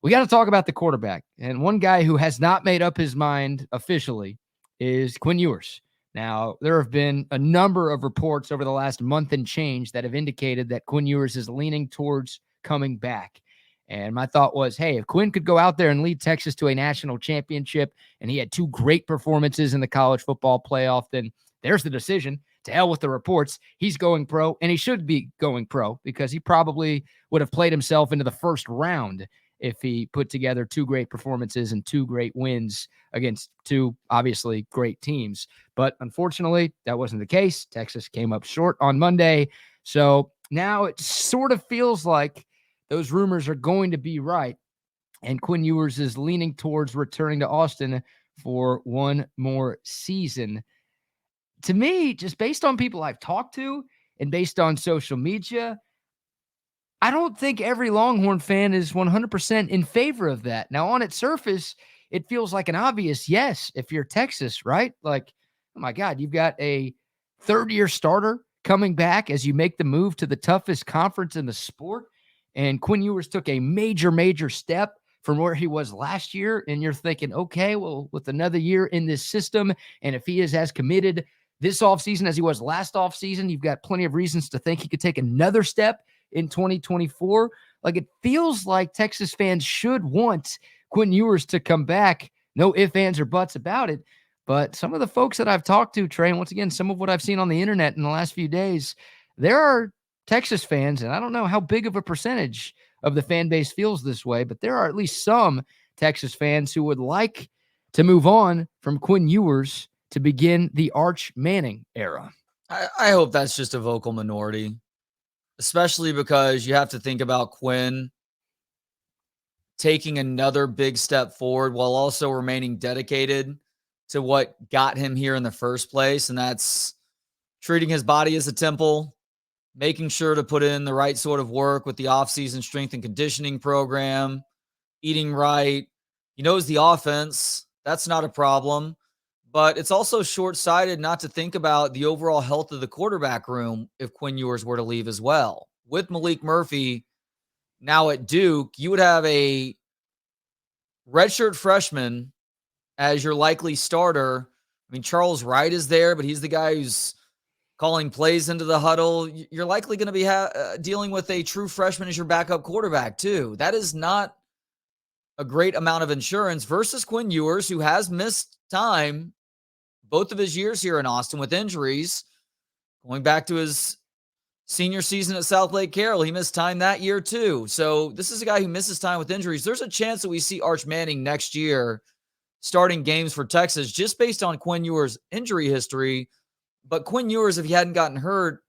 we got to talk about the quarterback. And one guy who has not made up his mind officially is Quinn Ewers. Now, there have been a number of reports over the last month and change that have indicated that Quinn Ewers is leaning towards coming back. And my thought was, hey, if Quinn could go out there and lead Texas to a national championship, and he had 2 great performances in the college football playoff, then there's the decision. To hell with the reports. He's going pro, and he should be going pro because he probably would have played himself into the first round if he put together 2 great performances and 2 great wins against 2 obviously great teams. But unfortunately, that wasn't the case. Texas came up short on Monday. So now it sort of feels like those rumors are going to be right. And Quinn Ewers is leaning towards returning to Austin for one more season. To me, just based on people I've talked to and based on social media, I don't think every Longhorn fan is 100% in favor of that. Now, on its surface, it feels like an obvious yes if you're Texas, right? Like, oh my God, you've got a third-year starter coming back as you make the move to the toughest conference in the sport. And Quinn Ewers took a major, major step from where he was last year. And you're thinking, okay, well, with another year in this system, and if he is as committed this offseason as he was last offseason, you've got plenty of reasons to think he could take another step in 2024. Like, it feels like Texas fans should want Quinn Ewers to come back. No ifs, ands, or buts about it. But some of the folks that I've talked to, Trey, and once again, some of what I've seen on the internet in the last few days, there are Texas fans, and I don't know how big of a percentage of the fan base feels this way, but there are at least some Texas fans who would like to move on from Quinn Ewers to begin the Arch Manning era. I hope that's just a vocal minority, especially because you have to think about Quinn taking another big step forward while also remaining dedicated to what got him here in the first place, and that's treating his body as a temple, making sure to put in the right sort of work with the offseason strength and conditioning program, eating right. He knows the offense. That's not a problem. But it's also short-sighted not to think about the overall health of the quarterback room if Quinn Ewers were to leave as well. With Malik Murphy now at Duke, you would have a redshirt freshman as your likely starter. I mean, Charles Wright is there, but he's the guy who's calling plays into the huddle. You're likely going to be dealing with a true freshman as your backup quarterback too. That is not a great amount of insurance versus Quinn Ewers, who has missed time both of his years here in Austin with injuries. Going back to his senior season at South Lake Carroll, he missed time that year too. So this is a guy who misses time with injuries. There's a chance that we see Arch Manning next year starting games for Texas just based on Quinn Ewers' injury history. But Quinn Ewers, if he hadn't gotten hurt,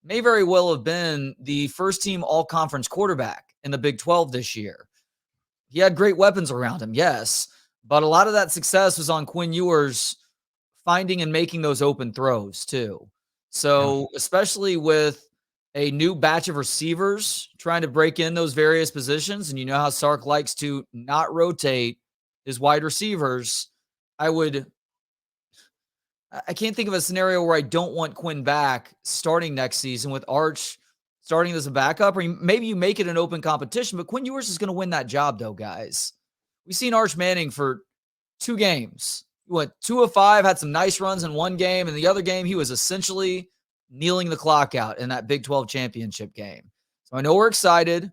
may very well have been the first-team all-conference quarterback in the Big 12 this year. He had great weapons around him, yes, but a lot of that success was on Quinn Ewers finding and making those open throws too. So especially with a new batch of receivers trying to break in those various positions, and you know how Sark likes to not rotate his wide receivers, I can't think of a scenario where I don't want Quinn back starting next season with Arch starting as a backup, or maybe you make it an open competition, but Quinn Ewers is going to win that job though, guys. We've seen Arch Manning for 2 games. He went 2 of 5, had some nice runs in one game, and the other game he was essentially kneeling the clock out in that Big 12 championship game. So I know we're excited.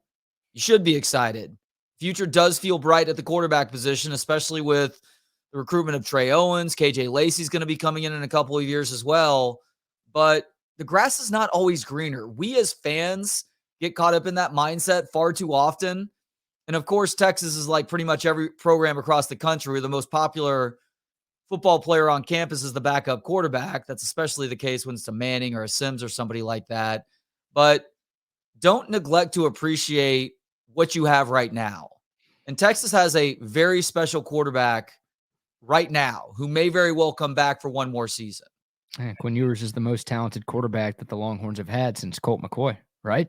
You should be excited. Future does feel bright at the quarterback position, especially with the recruitment of Trey Owens. KJ Lacey's going to be coming in a couple of years as well. But the grass is not always greener. We as fans get caught up in that mindset far too often. And of course, Texas is like pretty much every program across the country where the most popular football player on campus is the backup quarterback. That's especially the case when it's a Manning or a Sims or somebody like that. But don't neglect to appreciate what you have right now. And Texas has a very special quarterback right now who may very well come back for one more season. Quinn Ewers is the most talented quarterback that the Longhorns have had since Colt McCoy, right?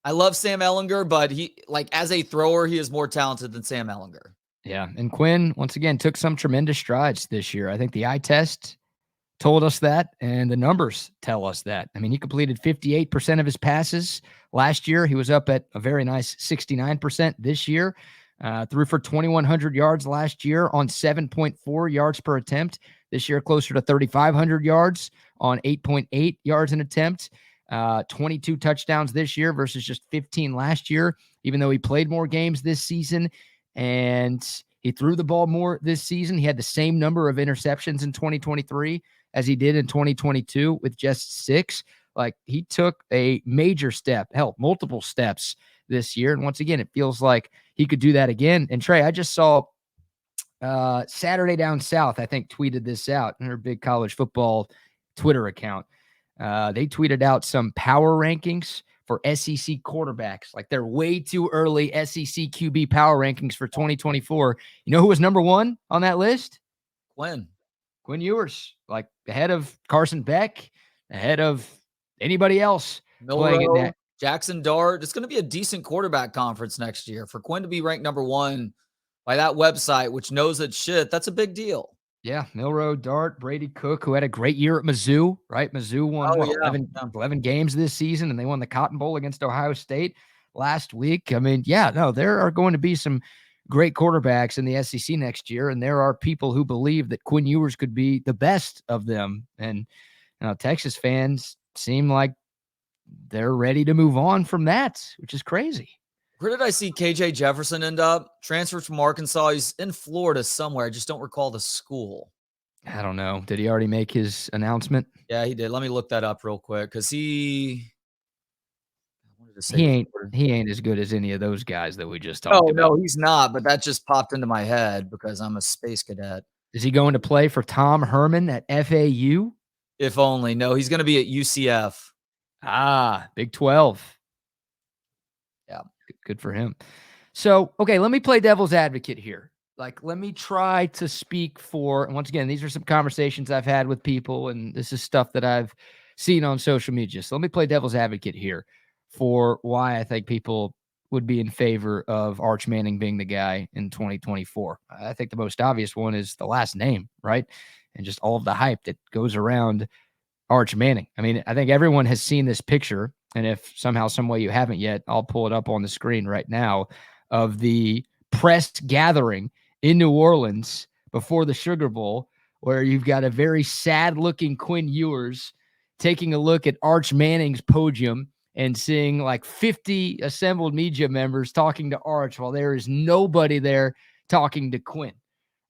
I love Sam Ehlinger, but he, like, as a thrower, he is more talented than Sam Ehlinger. Yeah, and Quinn, once again, took some tremendous strides this year. I think the eye test told us that, and the numbers tell us that. I mean, he completed 58% of his passes Last year, he was up at a very nice 69% this year. Threw for 2,100 yards last year on 7.4 yards per attempt. This year, closer to 3,500 yards on 8.8 yards an attempt. 22 touchdowns this year versus just 15 last year, even though he played more games this season. And he threw the ball more this season. He had the same number of interceptions in 2023 as he did in 2022 with just 6. Like, he took a major step, hell, multiple steps this year. And once again, it feels like he could do that again. And Trey, I just saw Saturday Down South, I think, tweeted this out in her big college football Twitter account. They tweeted out some power rankings for SEC quarterbacks. Like, they're way too early SEC QB power rankings for 2024. You know who was number 1 on that list? Quinn Ewers, like ahead of Carson Beck, ahead of anybody else playing in that. Jackson Dart. It's going to be a decent quarterback conference next year. For Quinn to be ranked number 1 by that website, which knows its shit, that's a big deal. Yeah, Milroe, Dart, Brady Cook, who had a great year at Mizzou, right? Mizzou won 11 games this season, and they won the Cotton Bowl against Ohio State last week. I mean, yeah, no, there are going to be some great quarterbacks in the SEC next year, and there are people who believe that Quinn Ewers could be the best of them. And Texas fans seem like they're ready to move on from that, which is crazy. Where did I see KJ Jefferson end up? Transferred from Arkansas. He's in Florida somewhere. I just don't recall the school. I don't know. Did he already make his announcement? Yeah, he did. Let me look that up real quick because he ain't as good as any of those guys that we just talked about. No, he's not. But that just popped into my head because I'm a space cadet. Is he going to play for Tom Herman at FAU? If only. No, he's going to be at UCF. Big 12. Yeah. Good for him. So, okay, let me play devil's advocate here. Like, let me try to speak for, and once again, these are some conversations I've had with people, and this is stuff that I've seen on social media. So let me play devil's advocate here for why I think people would be in favor of Arch Manning being the guy in 2024. I think the most obvious one is the last name, right? And just all of the hype that goes around Arch Manning. I mean, I think everyone has seen this picture, and if somehow, some way you haven't yet, I'll pull it up on the screen right now, of the press gathering in New Orleans before the Sugar Bowl, where you've got a very sad-looking Quinn Ewers taking a look at Arch Manning's podium and seeing like 50 assembled media members talking to Arch while there is nobody there talking to Quinn,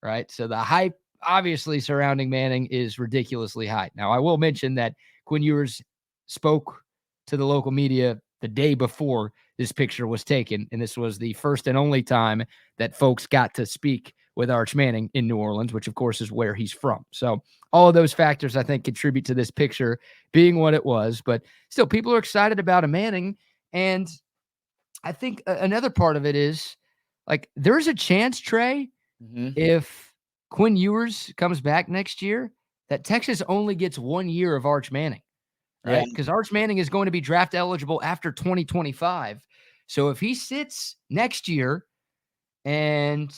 right? So the hype obviously surrounding Manning is ridiculously high. Now, I will mention that Quinn Ewers spoke to the local media the day before this picture was taken, and this was the first and only time that folks got to speak with Arch Manning in New Orleans, which of course is where he's from. So all of those factors, I think, contribute to this picture being what it was, but still people are excited about a Manning. And I think another part of it is like, there's a chance, Trey, if Quinn Ewers comes back next year, that Texas only gets 1 year of Arch Manning, right? Because Arch Manning is going to be draft eligible after 2025. So if he sits next year and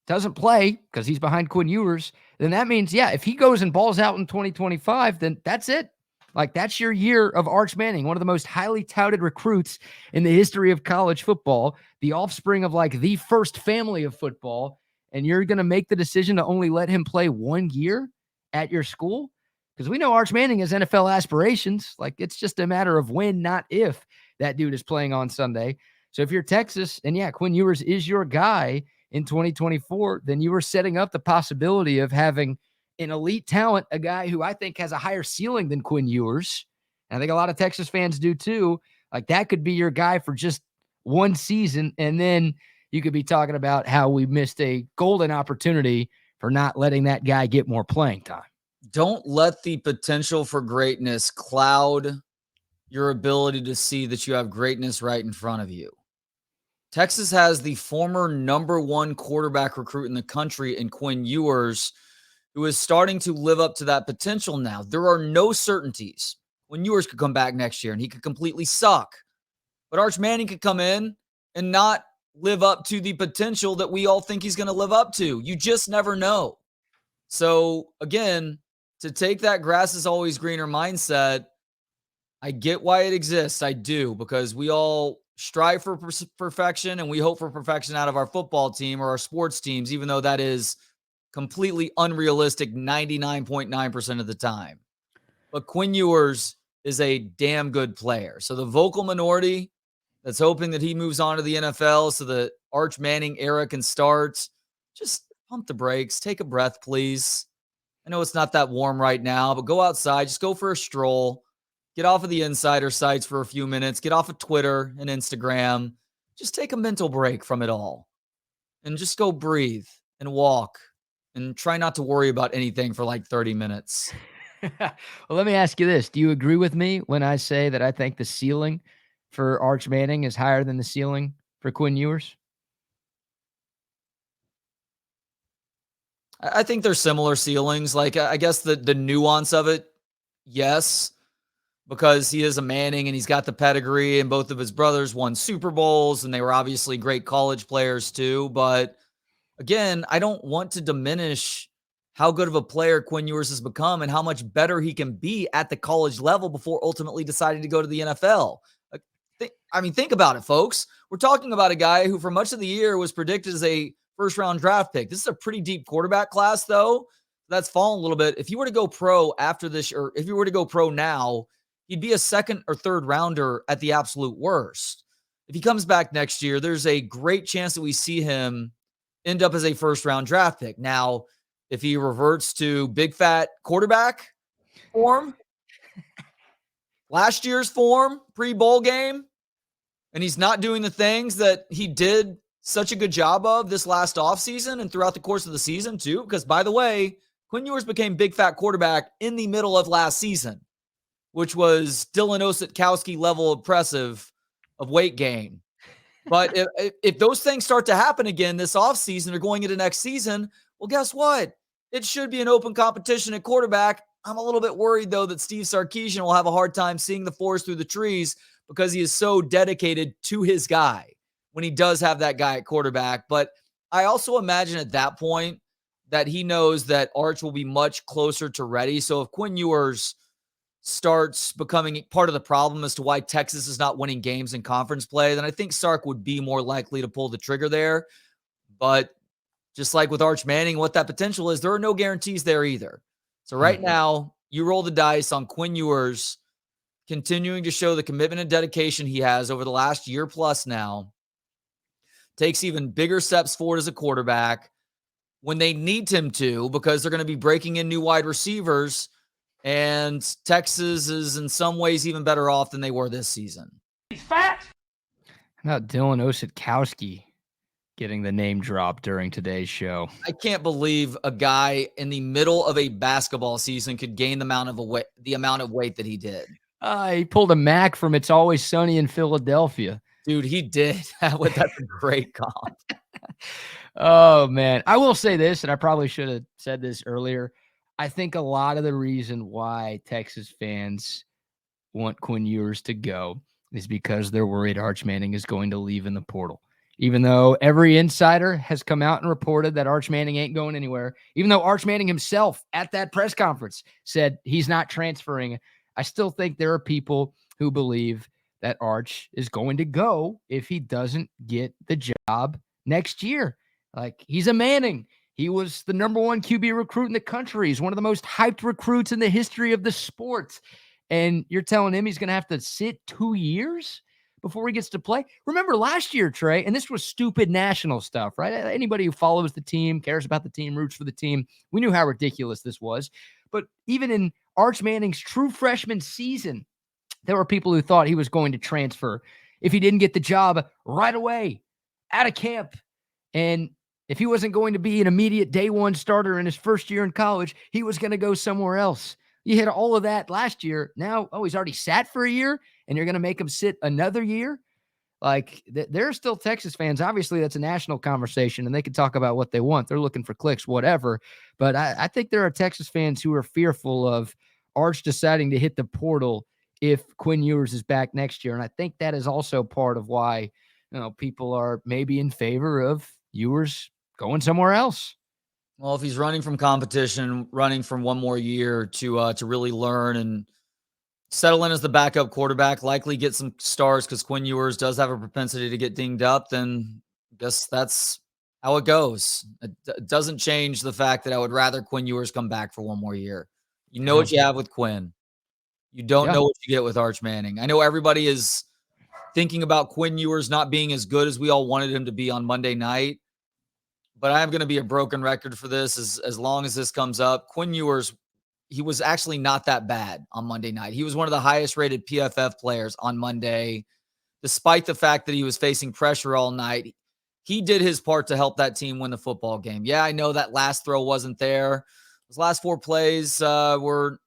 doesn't play because he's behind Quinn Ewers, then that means, yeah, if he goes and balls out in 2025, then that's it. Like, that's your year of Arch Manning, one of the most highly touted recruits in the history of college football, the offspring of like the first family of football. And you're going to make the decision to only let him play 1 year at your school? Because we know Arch Manning has NFL aspirations. Like, it's just a matter of when, not if, that dude is playing on Sunday. So if you're Texas, and yeah, Quinn Ewers is your guy in 2024, then you were setting up the possibility of having an elite talent, a guy who I think has a higher ceiling than Quinn Ewers. And I think a lot of Texas fans do too. Like, that could be your guy for just one season, and then you could be talking about how we missed a golden opportunity for not letting that guy get more playing time. Don't let the potential for greatness cloud your ability to see that you have greatness right in front of you. Texas has the former number 1 quarterback recruit in the country in Quinn Ewers, who is starting to live up to that potential now. There are no certainties. Quinn Ewers could come back next year and he could completely suck. But Arch Manning could come in and not live up to the potential that we all think he's going to live up to. You just never know. So again, to take that grass is always greener mindset, I get why it exists. I do, because we all strive for perfection and we hope for perfection out of our football team or our sports teams, even though that is completely unrealistic 99.9% of the time. But Quinn Ewers is a damn good player. So the vocal minority that's hoping that he moves on to the NFL so the Arch Manning era can start, just pump the brakes, take a breath, please. I know it's not that warm right now, but go outside, just go for a stroll, get off of the insider sites for a few minutes, get off of Twitter and Instagram. Just take a mental break from it all and just go breathe and walk and try not to worry about anything for like 30 minutes. Well, let me ask you this. Do you agree with me when I say that I think the ceiling for Arch Manning is higher than the ceiling for Quinn Ewers? I think there's similar ceilings. Like, I guess the nuance of it, yes, because he is a Manning and he's got the pedigree, and both of his brothers won Super Bowls, and they were obviously great college players too. But again, I don't want to diminish how good of a player Quinn Ewers has become and how much better he can be at the college level before ultimately deciding to go to the NFL. Think about it, folks. We're talking about a guy who for much of the year was predicted as a first round draft pick. This is a pretty deep quarterback class, though. That's fallen a little bit. If you were to go pro after this, or if you were to go pro now, he'd be a second or third rounder at the absolute worst. If he comes back next year, there's a great chance that we see him end up as a first round draft pick. Now, if he reverts to big fat quarterback form, last year's form, pre-bowl game, and he's not doing the things that he did such a good job of this last offseason and throughout the course of the season too, because by the way, Quinn Ewers became big fat quarterback in the middle of last season, which was Dylan Osetkowski level impressive of weight gain. But if those things start to happen again this offseason or going into next season, well, guess what? It should be an open competition at quarterback. I'm a little bit worried, though, that Steve Sarkisian will have a hard time seeing the forest through the trees because he is so dedicated to his guy when he does have that guy at quarterback. But I also imagine at that point that he knows that Arch will be much closer to ready. So if Quinn Ewers starts becoming part of the problem as to why Texas is not winning games in conference play, then I think Sark would be more likely to pull the trigger there. But just like with Arch Manning, what that potential is, there are no guarantees there either. So right now, you roll the dice on Quinn Ewers continuing to show the commitment and dedication he has over the last year plus now, takes even bigger steps forward as a quarterback when they need him to, because they're going to be breaking in new wide receivers. And Texas is in some ways even better off than they were this season. He's fat. How about Dylan Osetkowski getting the name drop during today's show? I can't believe a guy in the middle of a basketball season could gain the amount of weight that he did. He pulled a Mac from It's Always Sunny in Philadelphia. Dude, he did. That's a great comp. Oh, man. I will say this, and I probably should have said this earlier. I think a lot of the reason why Texas fans want Quinn Ewers to go is because they're worried Arch Manning is going to leave in the portal. Even though every insider has come out and reported that Arch Manning ain't going anywhere, even though Arch Manning himself at that press conference said he's not transferring, I still think there are people who believe that Arch is going to go if he doesn't get the job next year. Like, he's a Manning. He was the number one QB recruit in the country. He's one of the most hyped recruits in the history of the sport. And you're telling him he's going to have to sit 2 years before he gets to play? Remember last year, Trey, and this was stupid national stuff, right? Anybody who follows the team, cares about the team, roots for the team, we knew how ridiculous this was. But even in Arch Manning's true freshman season, there were people who thought he was going to transfer if he didn't get the job right away out of camp. And if he wasn't going to be an immediate day one starter in his first year in college, he was going to go somewhere else. You had all of that last year. Now, he's already sat for a year, and you're going to make him sit another year? Like, there are still Texas fans. Obviously, that's a national conversation, and they can talk about what they want. They're looking for clicks, whatever. But I think there are Texas fans who are fearful of Arch deciding to hit the portal if Quinn Ewers is back next year. And I think that is also part of why, people are maybe in favor of Ewers going somewhere else. Well, if he's running from competition, running from one more year to really learn and settle in as the backup quarterback, likely get some stars because Quinn Ewers does have a propensity to get dinged up, then I guess that's how it goes. It doesn't change the fact that I would rather Quinn Ewers come back for one more year. You know what you have with Quinn. You don't Yeah. know what you get with Arch Manning. I know everybody is thinking about Quinn Ewers not being as good as we all wanted him to be on Monday night, but I am going to be a broken record for this as long as this comes up. Quinn Ewers, he was actually not that bad on Monday night. He was one of the highest rated PFF players on Monday, despite the fact that he was facing pressure all night. He did his part to help that team win the football game. Yeah, I know that last throw wasn't there. Those last 4 plays were,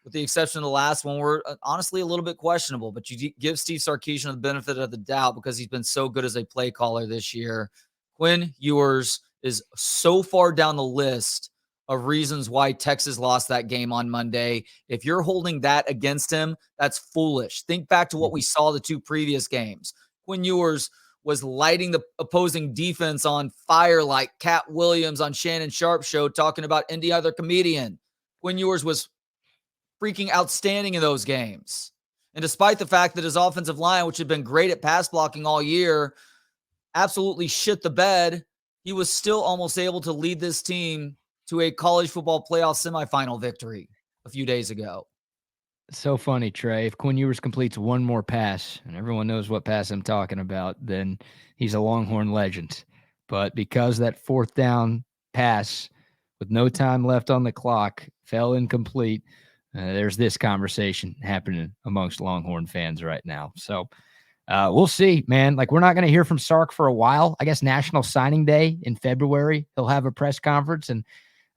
with the exception of the last one, were honestly a little bit questionable. But you give Steve Sarkisian the benefit of the doubt because he's been so good as a play caller this year. Quinn Ewers is so far down the list of reasons why Texas lost that game on Monday. If you're holding that against him, that's foolish. Think back to what we saw the 2 previous games. Quinn Ewers was lighting the opposing defense on fire like Cat Williams on Shannon Sharp's show talking about any other comedian. Quinn Ewers was freaking outstanding in those games. And despite the fact that his offensive line, which had been great at pass blocking all year, absolutely shit the bed, he was still almost able to lead this team to a college football playoff semifinal victory a few days ago. So funny, Trey. If Quinn Ewers completes one more pass, and everyone knows what pass I'm talking about, then he's a Longhorn legend. But because that 4th down pass with no time left on the clock fell incomplete, there's this conversation happening amongst Longhorn fans right now. So we'll see, man. Like, we're not going to hear from Sark for a while. I guess National Signing Day in February, he'll have a press conference, and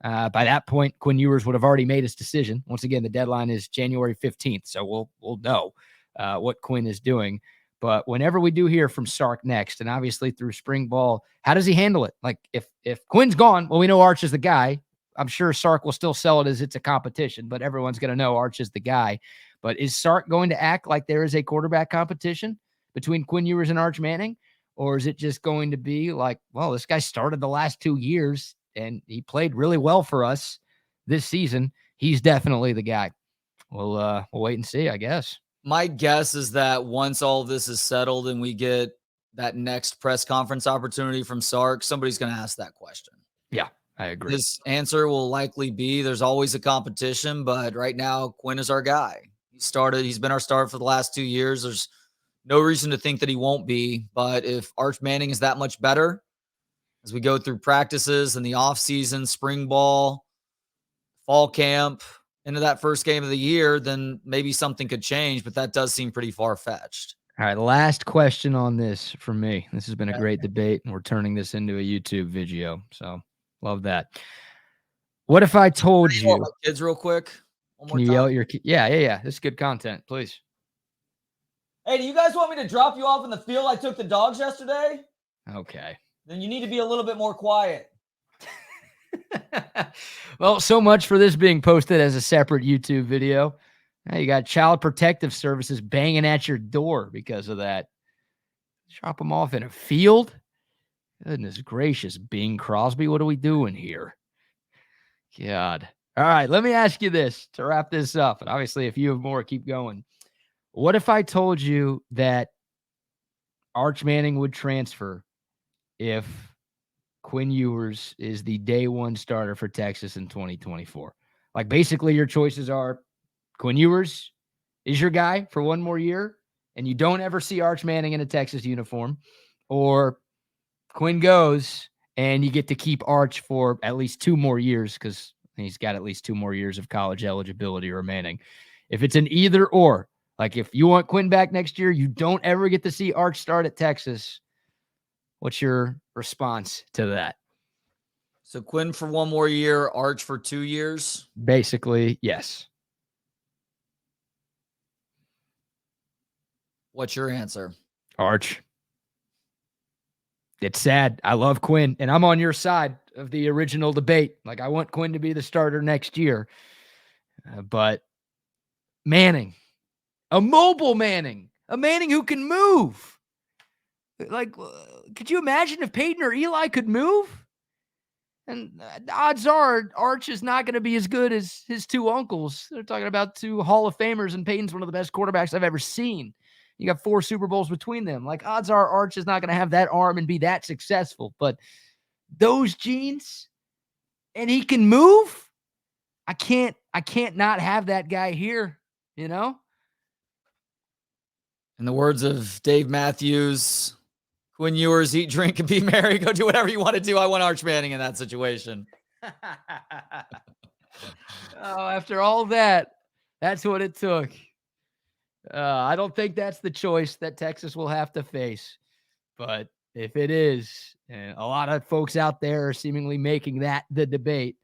by that point, Quinn Ewers would have already made his decision. Once again, the deadline is January 15th, so we'll know what Quinn is doing. But whenever we do hear from Sark next, and obviously through spring ball, how does he handle it? Like, if Quinn's gone, well, we know Arch is the guy. I'm sure Sark will still sell it as it's a competition, but everyone's going to know Arch is the guy. But is Sark going to act like there is a quarterback competition between Quinn Ewers and Arch Manning? Or is it just going to be like, well, this guy started the last 2 years and he played really well for us this season. He's definitely the guy. We'll wait and see, I guess. My guess is that once all of this is settled and we get that next press conference opportunity from Sark, somebody's going to ask that question. Yeah, I agree. His answer will likely be there's always a competition, but right now Quinn is our guy. He's been our starter for the last 2 years. There's no reason to think that he won't be, but if Arch Manning is that much better as we go through practices in the offseason, spring ball, fall camp, into that first game of the year, then maybe something could change, but that does seem pretty far-fetched. All right, last question on this from me. This has been a great debate, and we're turning this into a YouTube video, so love that. What if I told you? My kids real quick. Can you yell at your kids? Yeah. This is good content, please. Hey, do you guys want me to drop you off in the field I took the dogs yesterday? Okay. Then you need to be a little bit more quiet. Well, so much for this being posted as a separate YouTube video. Now you got Child Protective Services banging at your door because of that. Drop them off in a field? Goodness gracious, Bing Crosby, what are we doing here? God. All right, let me ask you this to wrap this up. And obviously, if you have more, keep going. What if I told you that Arch Manning would transfer if Quinn Ewers is the day 1 starter for Texas in 2024? Like, basically your choices are Quinn Ewers is your guy for 1 more year and you don't ever see Arch Manning in a Texas uniform, or Quinn goes and you get to keep Arch for at least 2 more years because he's got at least 2 more years of college eligibility remaining. If it's an either or, like if you want Quinn back next year, you don't ever get to see Arch start at Texas. What's your response to that? So Quinn for 1 more year, Arch for 2 years? Basically, yes. What's your answer? Arch. It's sad. I love Quinn, and I'm on your side of the original debate. Like, I want Quinn to be the starter next year. But Manning, a mobile Manning, a Manning who can move. Like, could you imagine if Peyton or Eli could move? And the odds are Arch is not going to be as good as his two uncles. They're talking about two Hall of Famers, and Peyton's one of the best quarterbacks I've ever seen. You got 4 Super Bowls between them. Like, odds are Arch is not going to have that arm and be that successful. But those genes, and he can move. I can't not have that guy here, you know? In the words of Dave Matthews, Quinn Ewers, eat, drink, and be merry. Go do whatever you want to do. I want Arch Manning in that situation. Oh, after all that, that's what it took. I don't think that's the choice that Texas will have to face. But if it is, and a lot of folks out there are seemingly making that the debate,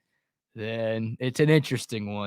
then it's an interesting one.